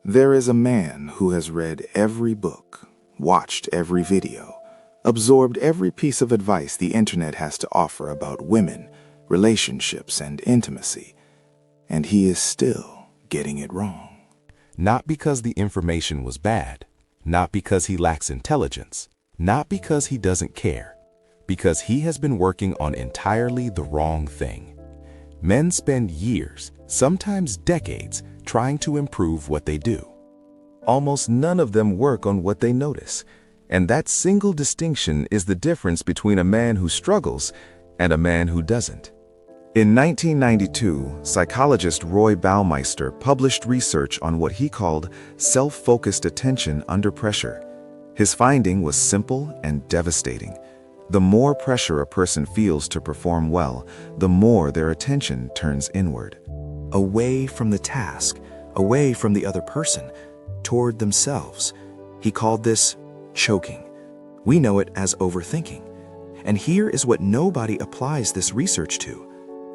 There is a man who has read every book, watched every video, absorbed every piece of advice the internet has to offer about women, relationships, and intimacy, and he is still getting it wrong. Not because the information was bad, not because he lacks intelligence, not because he doesn't care, because he has been working on entirely the wrong thing. Men spend years, sometimes decades, trying to improve what they do. Almost none of them work on what they notice, and that single distinction is the difference between a man who struggles and a man who doesn't. In 1992, psychologist Roy Baumeister published research on what he called self-focused attention under pressure. His finding was simple and devastating. The more pressure a person feels to perform well, the more their attention turns inward. Away from the task, away from the other person, toward themselves. He called this choking. We know it as overthinking. And here is what nobody applies this research to: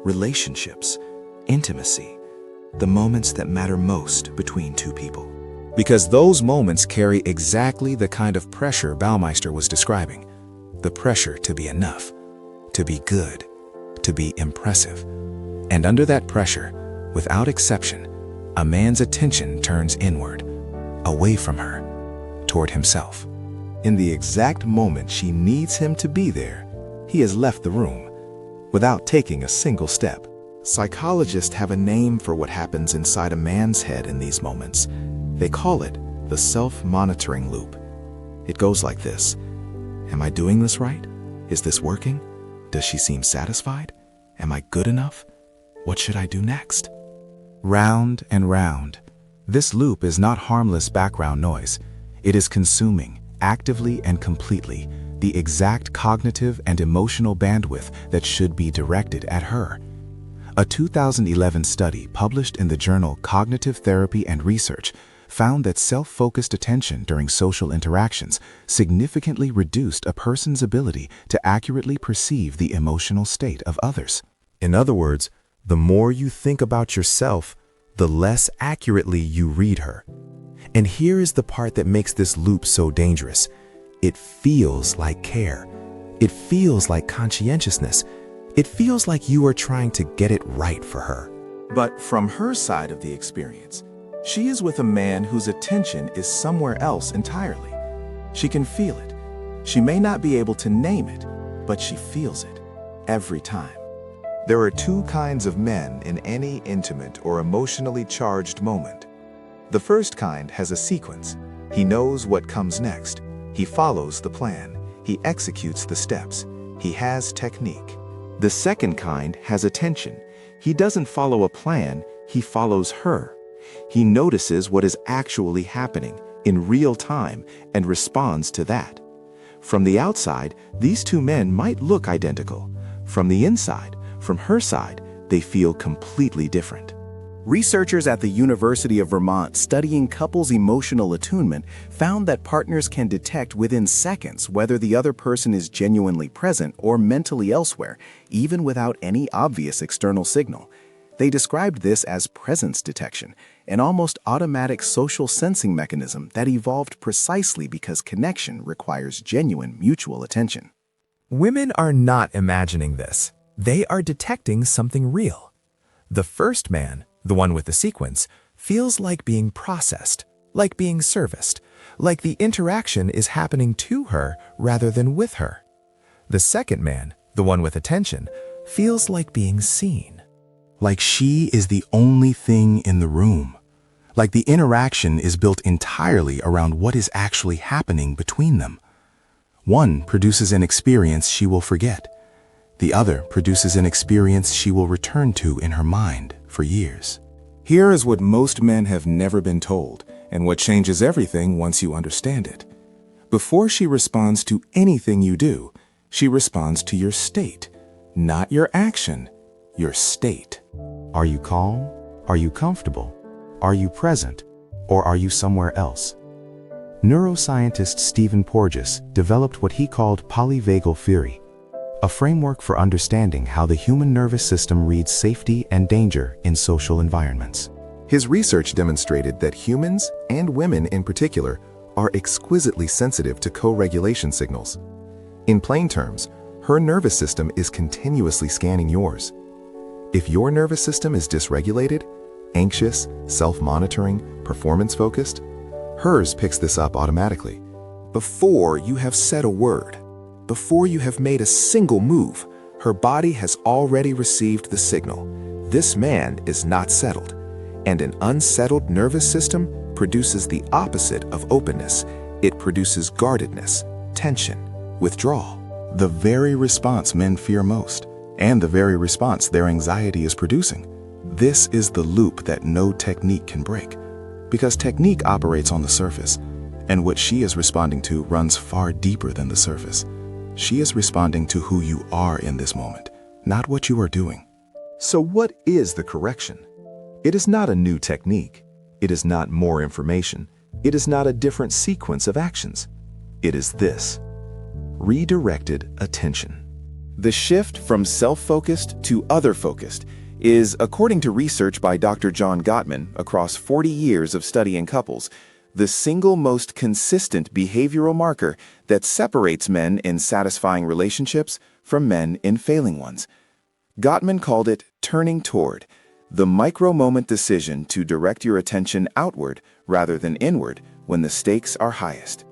relationships, intimacy, the moments that matter most between two people. Because those moments carry exactly the kind of pressure Baumeister was describing. The pressure to be enough, to be good, to be impressive. And under that pressure, without exception, a man's attention turns inward, away from her, toward himself. In the exact moment she needs him to be there, he has left the room, without taking a single step. Psychologists have a name for what happens inside a man's head in these moments. They call it the self-monitoring loop. It goes like this. Am I doing this right? Is this working? Does she seem satisfied? Am I good enough? What should I do next? Round and round. This loop is not harmless background noise. It is consuming, actively and completely, the exact cognitive and emotional bandwidth that should be directed at her. A 2011 study published in the journal Cognitive Therapy and Research found that self-focused attention during social interactions significantly reduced a person's ability to accurately perceive the emotional state of others. In other words, the more you think about yourself, the less accurately you read her. And here is the part that makes this loop so dangerous. It feels like care. It feels like conscientiousness. It feels like you are trying to get it right for her. But from her side of the experience, she is with a man whose attention is somewhere else entirely. She can feel it. She may not be able to name it, but she feels it every time. There are two kinds of men in any intimate or emotionally charged moment. The first kind has a sequence. He knows what comes next. He follows the plan. He executes the steps. He has technique. The second kind has attention. He doesn't follow a plan. He follows her. He notices what is actually happening in real time and responds to that. From the outside, these two men might look identical. From the inside, from her side, they feel completely different. Researchers at the University of Vermont studying couples' emotional attunement found that partners can detect within seconds whether the other person is genuinely present or mentally elsewhere, even without any obvious external signal. They described this as presence detection, an almost automatic social sensing mechanism that evolved precisely because connection requires genuine mutual attention. Women are not imagining this. They are detecting something real. The first man, the one with the sequence, feels like being processed, like being serviced, like the interaction is happening to her rather than with her. The second man, the one with attention, feels like being seen, like she is the only thing in the room, like the interaction is built entirely around what is actually happening between them. One produces an experience she will forget. The other produces an experience she will return to in her mind for years. Here is what most men have never been told, and what changes everything once you understand it. Before she responds to anything you do, she responds to your state, not your action, your state. Are you calm? Are you comfortable? Are you present? Or are you somewhere else? Neuroscientist Stephen Porges developed what he called polyvagal theory, a framework for understanding how the human nervous system reads safety and danger in social environments. His research demonstrated that humans, and women in particular, are exquisitely sensitive to co-regulation signals. In plain terms, her nervous system is continuously scanning yours. If your nervous system is dysregulated, anxious, self-monitoring, performance-focused, hers picks this up automatically. Before you have said a word, before you have made a single move, her body has already received the signal. This man is not settled, and an unsettled nervous system produces the opposite of openness. It produces guardedness, tension, withdrawal. The very response men fear most, and the very response their anxiety is producing. This is the loop that no technique can break, because technique operates on the surface, and what she is responding to runs far deeper than the surface. She is responding to who you are in this moment, not what you are doing. So what is the correction? It is not a new technique. It is not more information. It is not a different sequence of actions. It is this: redirected attention. The shift from self-focused to other-focused is, according to research by Dr. John Gottman across 40 years of studying couples, the single most consistent behavioral marker that separates men in satisfying relationships from men in failing ones. Gottman called it turning toward, the micro-moment decision to direct your attention outward rather than inward when the stakes are highest.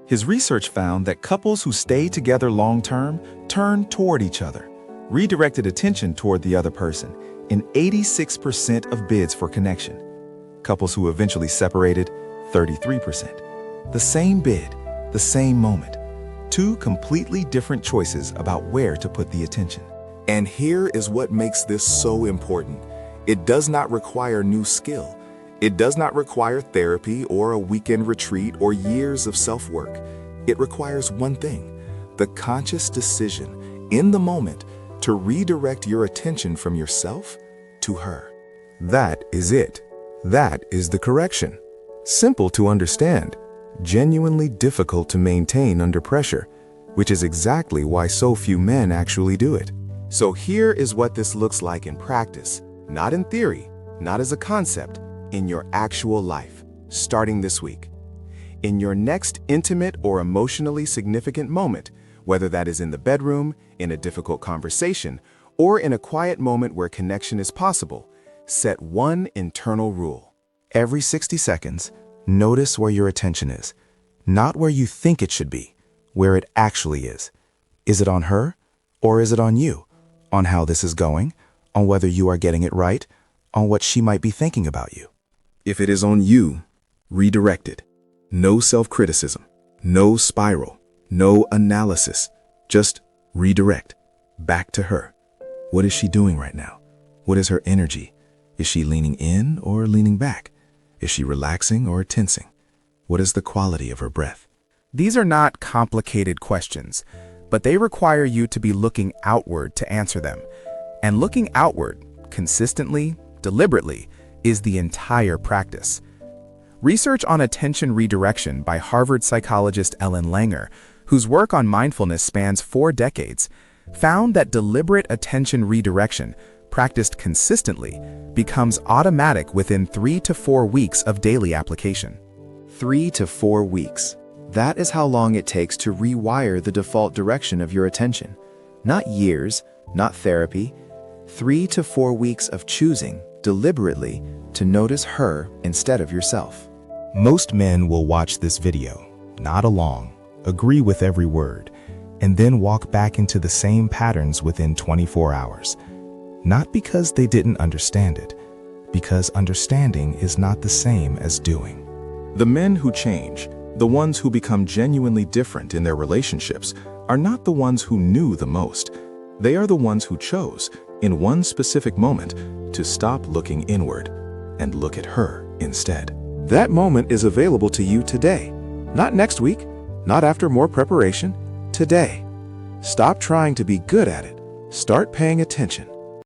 His research found that couples who stay together long-term turn toward each other, redirected attention toward the other person in 86% of bids for connection. Couples who eventually separated, 33%. The same bid, the same moment. Two completely different choices about where to put the attention. And here is what makes this so important. It does not require new skill. It does not require therapy or a weekend retreat or years of self-work. It requires one thing: the conscious decision in the moment to redirect your attention from yourself to her. That is it. That is the correction. Simple to understand, genuinely difficult to maintain under pressure, which is exactly why so few men actually do it. So here is what this looks like in practice, not in theory, not as a concept, in your actual life, starting this week. In your next intimate or emotionally significant moment, whether that is in the bedroom, in a difficult conversation, or in a quiet moment where connection is possible, set one internal rule. Every 60 seconds, notice where your attention is. Not where you think it should be, where it actually is. Is it on her, or is it on you? On how this is going, on whether you are getting it right, on what she might be thinking about you. If it is on you, redirect it. No self-criticism, no spiral, no analysis. Just redirect. Back to her. What is she doing right now? What is her energy? Is she leaning in or leaning back? Is she relaxing or tensing? What is the quality of her breath? These are not complicated questions, but they require you to be looking outward to answer them. And looking outward, consistently, deliberately, is the entire practice. Research on attention redirection by Harvard psychologist Ellen Langer, whose work on mindfulness spans 4 decades, found that deliberate attention redirection, practiced consistently, becomes automatic within 3 to 4 weeks of daily application. 3 to 4 weeks. That is how long it takes to rewire the default direction of your attention. Not years, not therapy. 3 to 4 weeks of choosing, deliberately, to notice her instead of yourself. Most men will watch this video, nod along, agree with every word, and then walk back into the same patterns within 24 hours. Not because they didn't understand it, because understanding is not the same as doing. The men who change, the ones who become genuinely different in their relationships, are not the ones who knew the most. They are the ones who chose, in one specific moment, to stop looking inward and look at her instead. That moment is available to you today. Not next week, not after more preparation, today. Stop trying to be good at it. Start paying attention.